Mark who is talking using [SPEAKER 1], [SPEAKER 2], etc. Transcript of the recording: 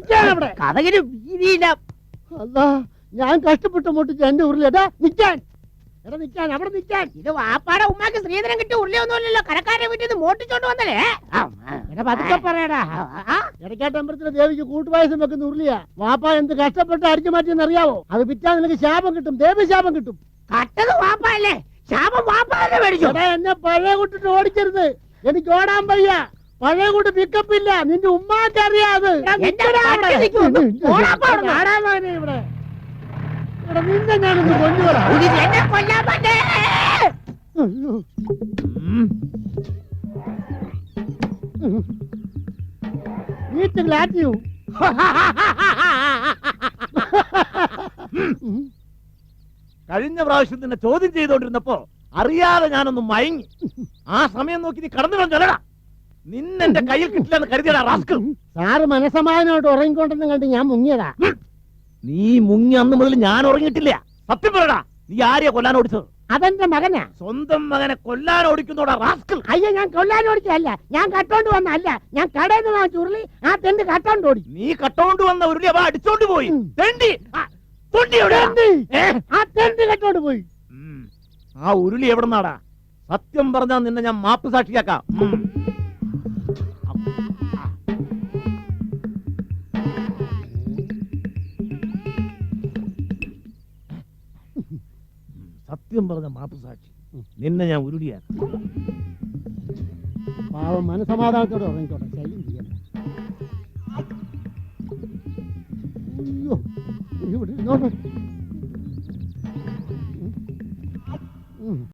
[SPEAKER 1] നിൽക്കാനവിടെ
[SPEAKER 2] കഥകിന് വീതിയില്ല.
[SPEAKER 1] അല്ലാ, ഞാൻ കഷ്ടപ്പെട്ട് മുട്ടിച്ച് എന്റെ ഉരുളിയടാ നിൽക്കാൻ. എടാ നിൽക്കാൻ, അവിടെ നിൽക്കാൻ.
[SPEAKER 2] ഇത് വാപ്പാടെ ഉമ്മാക്ക് സ്ത്രീധനം കിട്ടിയ ഉരുളിയൊന്നുമല്ലല്ലോ, കരക്കാരെ വീട്ടിൽ നിന്ന് മോട്ടിച്ചോണ്ട് വന്നല്ലേ.
[SPEAKER 1] എടാ പതുക്കെ പറയടാ. ഇടയ്ക്കാട്ടമ്പലത്തിലെ ദേവിക്ക് കൂട്ടുപായസം വെക്കുന്ന ഉരുളിയാ. വാപ്പ എന്ത് കഷ്ടപ്പെട്ട് അടിച്ചു മാറ്റിയെന്ന് അറിയാവോ? അത് വിറ്റാൽ നിനക്ക് ശാപം കിട്ടും, ദേവി ശാപം കിട്ടും.
[SPEAKER 2] കട്ടത് വാപ്പല്ലേ, ശാപം വാപ്പ തന്നെ മേടിച്ചു.
[SPEAKER 1] എടാ എന്നെ പഴയ കൂട്ടിട്ട് ഓടിക്കരുത്, എനിക്ക് ഓടാൻ വയ്യ. പഴയ കൂട്ട് പിക്കപ്പ് ഇല്ല, നിന്റെ ഉമ്മാക്ക് അറിയാത്. ഇവിടെ എടാ നിന്നെ ഞാനൊന്ന് കൊണ്ടുവരാ.
[SPEAKER 2] എന്നെ കൊല്ലാൻ പറ്റേ.
[SPEAKER 1] വീട്ടിൽ ആറ്റിയു.
[SPEAKER 3] കഴിഞ്ഞ പ്രാവശ്യം നിന്നെ ചോദ്യം ചെയ്തോണ്ടിരുന്നപ്പോ അറിയാതെ ഞാനൊന്ന് മയങ്ങി. ആ സമയം നോക്കി നീ കടന്നു കളഞ്ഞടാ. നിന്നെന്റെ കയ്യിൽ കിട്ടില്ലെന്ന് കരുതിയടാ റാസ്കൽ.
[SPEAKER 1] സാറ് മനസമാധാനമായിട്ട് ഉറങ്ങിക്കൊണ്ടെന്ന് കണ്ട് ഞാൻ മുങ്ങിയതാ.
[SPEAKER 3] നീ മുങ്ങി അന്ന് മുതൽ ഞാൻ ഉറങ്ങിയിട്ടില്ല. സത്യം പറയടാ, നീ ആരെയാ കൊല്ലാൻ ഓടിച്ചത്?
[SPEAKER 1] അതെന്റെ മകനാ.
[SPEAKER 3] സ്വന്തം മകനെ കൊല്ലാൻ ഓടിക്കുന്നോടാ റാസ്കൽ.
[SPEAKER 1] അയ്യോ, ഞാൻ കൊല്ലാൻ ഓടിച്ചല്ല, ഞാൻ കട്ടോണ്ട് വന്നല്ല. ഞാൻ കടയിൽ നിന്ന് വാങ്ങിച്ച ഉരുളി ആ തെണ്ട് കട്ടോണ്ട് ഓടി.
[SPEAKER 3] നീ കട്ടോണ്ട് വന്ന ഉരുളി അവ അടിച്ചോണ്ട് പോയി. തെണ്ടി
[SPEAKER 1] ആ തെണ്ട് കട്ടോണ്ട് പോയി.
[SPEAKER 3] ആ ഉരുളി എവിടെന്നാടാ? സത്യം പറഞ്ഞാ നിന്നെ ഞാൻ മാപ്പ് സാക്ഷിയാക്കാം. സത്യം പറഞ്ഞ മാപ്പ് സാക്ഷി, നിന്നെ ഞാൻ ഉരുളിയാക്കാം.
[SPEAKER 1] പാവം മനസമാധാനത്തോടെ ഉറങ്ങിക്കോട്ടെ, ശല്യം ചെയ്യണ്ട. അയ്യോ, ഇവിടെ ഇരുന്നോട്ടെ.